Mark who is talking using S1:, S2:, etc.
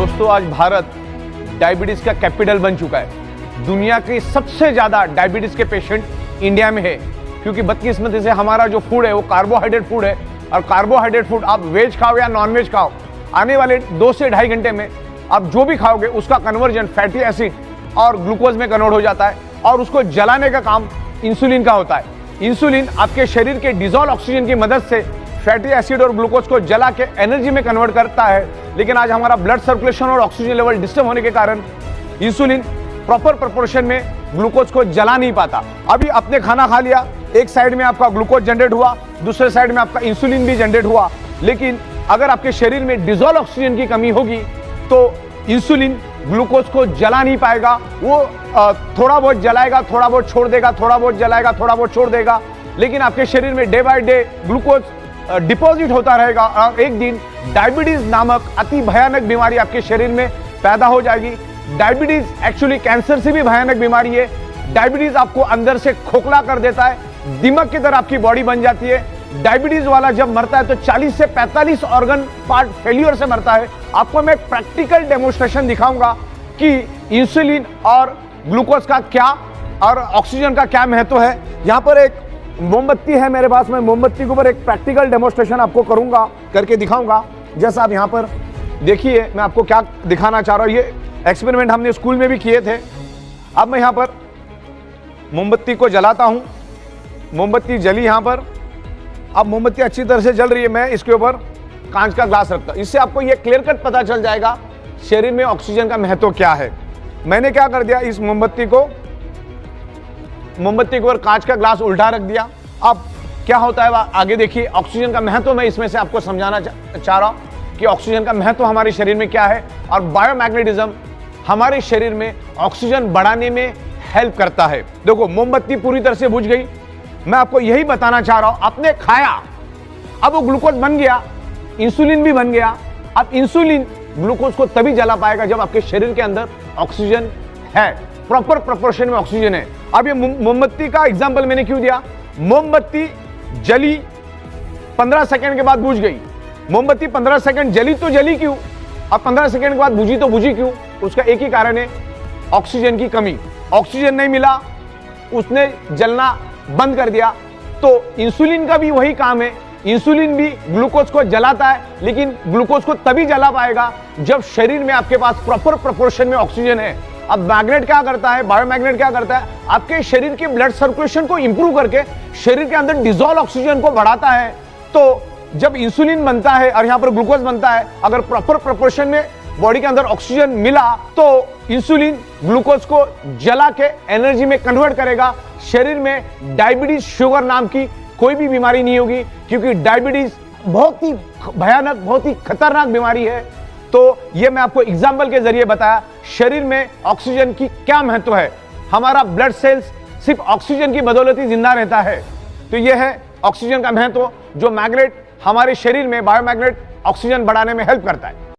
S1: दोस्तों, आज भारत डायबिटीज का कैपिटल बन चुका है। दुनिया के सबसे ज्यादा डायबिटीज के पेशेंट इंडिया में है, क्योंकि बदकिस्मती से हमारा जो फूड है वो कार्बोहाइड्रेट फूड है। और कार्बोहाइड्रेट फूड आप वेज खाओ या नॉन वेज खाओ, आने वाले 2 से ढाई घंटे में आप जो भी खाओगे उसका कन्वर्जन फैटी एसिड और ग्लूकोज में कन्वर्ट हो जाता है, और उसको जलाने का काम इंसुलिन का होता है। इंसुलिन आपके शरीर के डिजोल्व ऑक्सीजन की मदद से फैटी एसिड और ग्लूकोज को जला के एनर्जी में कन्वर्ट करता है। लेकिन आज हमारा ब्लड सर्कुलेशन और ऑक्सीजन लेवल डिस्टर्ब होने के कारण इंसुलिन प्रॉपर प्रोपोर्शन में ग्लूकोज को जला नहीं पाता। अभी आपने खाना खा लिया, एक साइड में आपका ग्लूकोज जनरेट हुआ, दूसरे साइड में आपका इंसुलिन भी जनरेट हुआ। लेकिन अगर आपके शरीर में डिजोल्व ऑक्सीजन की कमी होगी तो इंसुलिन ग्लूकोज को जला नहीं पाएगा। वो थोड़ा बहुत जलाएगा, थोड़ा बहुत छोड़ देगा, थोड़ा बहुत जलाएगा, थोड़ा बहुत छोड़ देगा। लेकिन आपके शरीर में day by day glucose deposit होता रहेगा और एक दिन डायबिटीज नामक अति भयानक बीमारी आपके शरीर में पैदा हो जाएगी। डायबिटीज एक्चुअली कैंसर से भी भयानक बीमारी है। डायबिटीज आपको अंदर से खोखला कर देता है, दिमाग की तरह आपकी बॉडी बन जाती है। डायबिटीज वाला जब मरता है तो 40 से 45 ऑर्गन पार्ट फेल्यूर से मरता है। आपको मैं प्रैक्टिकल डेमोन्स्ट्रेशन दिखाऊंगा कि इंसुलिन और ग्लूकोज का क्या और ऑक्सीजन का क्या महत्व है। यहाँ पर एक मोमबत्ती है मेरे पास, मैं मोमबत्ती के ऊपर एक प्रैक्टिकल डेमोन्स्ट्रेशन आपको करूंगा, करके दिखाऊंगा। जैसा आप यहाँ पर देखिए, मैं आपको क्या दिखाना चाह रहा हूँ। ये एक्सपेरिमेंट हमने स्कूल में भी किए थे। अब मैं यहाँ पर मोमबत्ती को जलाता हूँ। मोमबत्ती जली यहाँ पर। अब मोमबत्ती अच्छी तरह से जल रही है। मैं इसके ऊपर कांच का ग्लास रखता हूँ। इससे आपको ये क्लियर कट पता चल जाएगा शरीर में ऑक्सीजन का महत्व क्या है। मैंने क्या कर दिया, इस मोमबत्ती के ऊपर कांच का ग्लास उल्टा रख दिया। अब क्या होता है आगे देखिए। ऑक्सीजन का महत्व मैं इसमें से आपको समझाना चाह रहा हूं कि ऑक्सीजन का महत्व हमारे शरीर में क्या है और बायोमैग्नेटिज्म हमारे शरीर में ऑक्सीजन बढ़ाने में हेल्प करता है। देखो, मोमबत्ती पूरी तरह से बुझ गई। मैं आपको यही बताना चाह रहा हूं, आपने खाया, अब वो ग्लूकोज बन गया, इंसुलिन भी बन गया। अब इंसुलिन ग्लूकोज को तभी जला पाएगा जब आपके शरीर के अंदर ऑक्सीजन है, प्रॉपर प्रोपोर्शन में ऑक्सीजन है। अब ये मोमबत्ती का एग्जांपल मैंने क्यों दिया, मोमबत्ती जली 15 सेकंड के बाद बुझ गई। मोमबत्ती 15 सेकंड जली तो जली क्यों, अब 15 सेकंड के बाद बुझी तो बुझी क्यों? उसका एक ही कारण है, ऑक्सीजन की कमी। ऑक्सीजन नहीं मिला, उसने जलना बंद कर दिया। तो इंसुलिन का भी वही काम है। इंसुलिन भी ग्लूकोज को जलाता है, लेकिन ग्लूकोज को तभी जला पाएगा जब शरीर में आपके पास प्रॉपर प्रोपोर्शन में ऑक्सीजन है। अब मैग्नेट क्या करता है, बायोमैग्नेट क्या करता है, आपके शरीर के ब्लड सर्कुलेशन को इंप्रूव करके शरीर के अंदर डिजोल्व ऑक्सीजन को बढ़ाता है। तो जब इंसुलिन बनता है और यहाँ पर ग्लूकोज बनता है, अगर प्रॉपर प्रोपोर्शन में बॉडी के अंदर ऑक्सीजन मिला तो इंसुलिन ग्लूकोज को जला के एनर्जी में कन्वर्ट करेगा। शरीर में डायबिटीज शुगर नाम की कोई भी बीमारी नहीं होगी, क्योंकि डायबिटीज बहुत ही भयानक, बहुत ही खतरनाक बीमारी है। तो ये मैं आपको एग्जाम्पल के जरिए बताया शरीर में ऑक्सीजन की क्या महत्व है। हमारा ब्लड सेल्स सिर्फ ऑक्सीजन की बदौलत ही जिंदा रहता है। तो ये है ऑक्सीजन का महत्व, जो मैग्नेट हमारे शरीर में बायोमैग्नेट ऑक्सीजन बढ़ाने में हेल्प करता है।